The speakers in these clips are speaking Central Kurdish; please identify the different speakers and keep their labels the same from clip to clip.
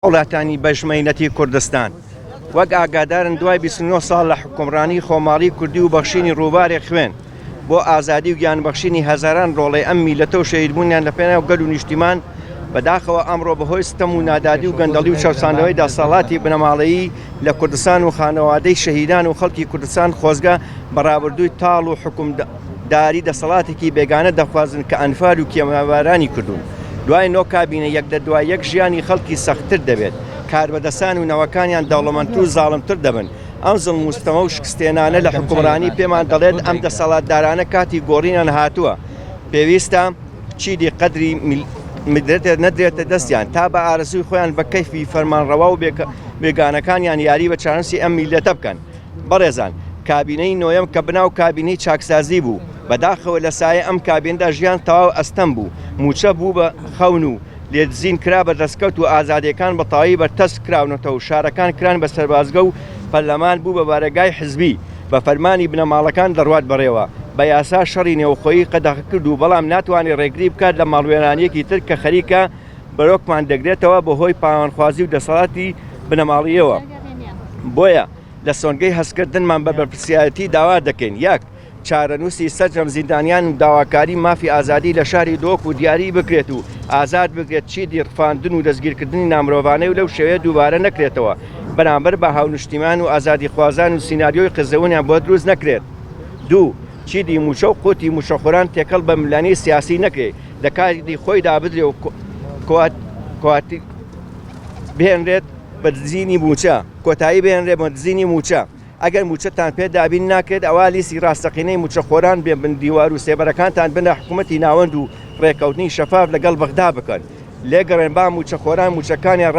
Speaker 1: وڵاتانی بەژمەینەتی کوردستان وەک ئاگادارن دوای 29 ساڵ لە حکومڕانی خۆماڵی کوردی و بەخشینی ڕووبارێک خوێن بۆ ئازادی و گیانبەخشینی هەزاران ڕۆڵەی ئەم میلەتە و شەهیدبوونیان لە پێناو گەل و نیشتیمان بەداخەوە ئەمڕۆ بەهۆی ستەم و نادادی و گەندەڵی و شەوساندنەوەی دەسەڵاتی بنەماڵەیی لە کوردستان و خانەوادەی شەهیدان و خەڵکی کوردستان خۆزگە بەڕابردووی تاڵ و حکومداری دەسەڵاتێکی بێگانە دەخوازن کە ئەنفال و کێمەوارانی کردوون. دوای نۆ کابینە یەک لە دوای یەک ژیانی خەڵکی سەختتر دەبێت، کاربەدەسان و نەوەکانیان دەوڵەمەندتر و زاڵمتر دەبن. ئەم زڵم و ستەمە و شکستێنانە لە حکومڕانی پێمان دەڵێت ئەم دەسەڵاتدارانە کاتی گۆڕینیان هاتووە. پێویستە چیدی قەدری مدرێتە نەدرێتە دەستیان تا بە ئارزووی خۆیان بە کەیفی فەرمانڕەوا و بێگانەکانیان یاری بە چارەنسی ئەم میلەتە بکەن. بەڕێزان، کابینەی نۆیەم کە بناو کابینەی چاکسازی بوو، بەداخەوە لە سایە ئەم کابینەدا ژیان تەواو ئەستەم بوو، موچە بوو بە خەون و لێدزین کرا بە دەستکەوت و ئازادیەکان بە تەواوی بەرتەس کراونەتەوە و شارەکان کران بە سەربازگە و پەرلەمان بوو بە بارگای حزبی بە فەرمانی بنەماڵەکان دەڕوات بەڕێوە. بە یاسا شەڕی نێوخۆیی قەدەغ کرد و بەڵام ناتوانێت ڕێگری بکات لە ماڵوێرانیەکی تر کە خەریکە بەرۆکمان دەگرێتەوە بەهۆی پاوانخوازی و دەسەڵاتی بنەماڵیەوە. بۆیە لە سۆنگەی هەستکردنمان بە بەرپرسیارەتی داوا دەکەین: یەک، چارەنووسی سەرجەم زیندانیان و داواکاری مافی ئازادی لە شاری دۆک و دیاری بکرێت و ئازاد بکرێت چیدی ڕفاندن و دەستگیرکردنی نامرۆڤانەی و لەو شێوەیە دووبارە نەکرێتەوە، بەرامبەر بە هاونیشتیمان و ئازادی خوازان و سیناریۆی قزەوەنیان بۆ دروست نەکرێت. دوو، چیدی موچە و قوتی موچەخۆران تێکەڵ بە ملانی سیاسی نەکرێت، لە کاتی خۆی دابدرێ و کواتی بهێنرێت بە دزینی موچە، کۆتایی بهێنرێت بە دزینی موچە. ئەگەر موچەتان پێ دابین ناکرێت، ئەوا لیستی ڕاستەقینەی موچەخۆران بێ بن دیوار و سێبەرەکانتان بنە حکوومەتی ناوەند و ڕێکەوتنی شەفاف لەگەڵ بەغدا بکەن. لێگەڕێن با موچەخۆران موچەکانیان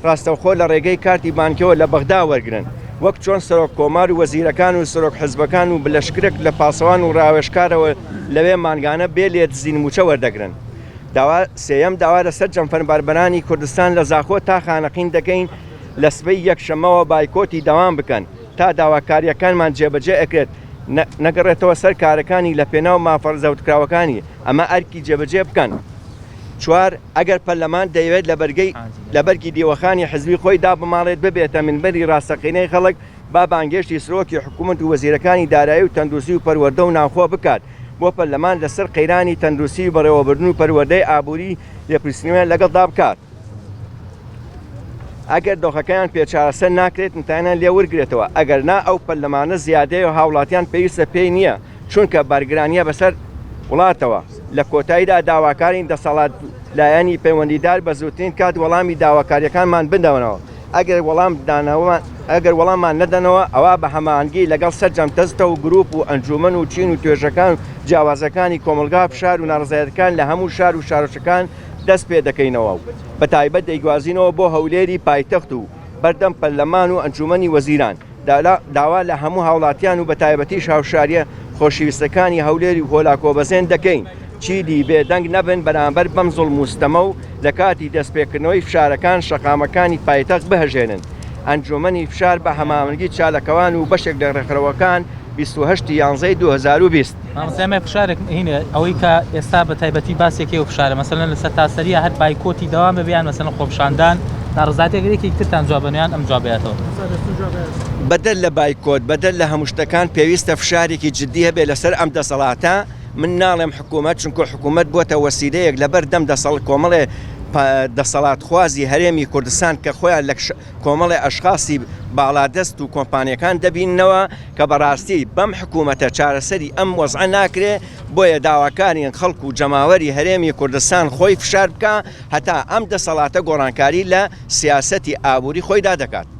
Speaker 1: ڕاستەوخۆ لە ڕێگەی کارتی بانکەوە لە بەغدا وەرگرن، وەک چۆن سەرۆک کۆمار و وەزیرەکان و سەرۆک حزبەکان و بلەشکرێک لە پاسەوان و ڕاوێژکارەوە لەوێ مانگانە بێ لێ دزین موچە وەردەگرن. سێیەم، داوا لەسەر جەمفەرباربەرانی کوردستان لە زاخۆ تا خانەقین دەکەین لە سبەی یەکشەمەوە بایکۆتی دەوام بکەن تا داواکاریەکانمان جێبەجێ ئەکرێت، نەگەڕێتەوە سەر کارەکانی لە پێناو مافەرزەوتکراوەکانی، ئەمە ئەرکی جێبەجێ بکەن. چوار، ئەگەر پەرلەمان دەیەوێت لە بەرگی دیوەخانی حزبی خۆی دابماڵێت ببێتە منبەری ڕاستەقینەی خەڵک، با بانگێشتی سرۆکی حکوومەت و وەزیرەکانی دارایی و تەندروستی و پەروەردە و ناوخۆ بکات بۆ پەرلەمان لەسەر قەیرانی تەندروستی و بەڕێوەبردن و پەروەردەی ئابووری لێپرسینەوە لەگەڵدا بکات. ئەگەر دۆخەکەیان پێچارەسەر ناکرێت، نتانیان لێ وەرگێتەوە، ئەگەر نا ئەو پەرلەمانە زیادەیە و هاوڵاتیان پێویستە پێی نییە، چونکە بەرگرانیە بەسەر وڵاتەوە. لە کۆتاییدا داواکارین دەسەڵات لایەنی پەیوەندیدار بە زووترین کات وەڵامی داواکاریەکانمان بدەونەوە. ئەگەر وەڵاممان نەدەنەوە، ئەوە بە هەماهەنگی لەگەڵ سەرجەم تەستە و گروپ و ئەنجومەن و چین و توێژەکان و جیاوازەکانی کۆمەلگا فشار و ناڕزایەتەکان لە هەموو شار و شارۆچەکان دەست پێ دەکەینەوە و بە تایبەت دەیگوازینەوە بۆ هەولێری پایتەخت و بەردەم پەرلەمان و ئەنجومەنی وەزیران. داوا لە هەموو هاوڵاتیان و بە تایبەتی هاوشاریە خۆشەویستەکانی هەولێری و هۆلاکۆبەزێن دەکەین چیدی بێدەنگ نەبن بەرامبەر بەم زوڵم و ستەمە و لە کاتی دەستپێکردنەوەی فشارەکان شەقامەکانی پایتەخت بهەژێنن. ئەنجومەنی فشار بە هەمامەنگی چالەکەوان و بەشێک لە ڕێکخراوەکان 28/11/2020
Speaker 2: مامۆستای فشارێک هینە ئەوەی کە ئێستا بە تایبەتی باسێکی و فشارە مەسەلەن لەسەر تاسەریە هەر بایکۆتی دەوام ببیان مەسەلەن خۆپشاندان ناڕزایەتێکی ترتان جوابنیان ئەم جوابێتەوە.
Speaker 1: بەدەل لە بایکۆت، بەدەل لە هەموو شتەکان پێویستە فشارێکی جددی هەبێ لەسەر ئەم دەسەڵاتە. من ناڵێم حکوومەت، چونکە حکوومەت بووەتە وەسیلەیەک لەبەر دەم کۆمەڵێ دەسەڵات خوازی هەرێمی کوردستان کە خۆیان لە کۆمەڵی ئەشخاصی باڵادەست و کۆمپانیەکان دەبینەوە کە بەڕاستی بەم حکوومەتە چارەسەری ئەم وەزعە ناکرێ. بۆیە داواکاریان خەڵک و جەماوەری هەرێمی کوردستان خۆی فشار بکە هەتا ئەم دەسەڵاتە گۆڕانکاری لە سیاسەتی ئابووری خۆیدا دەکات.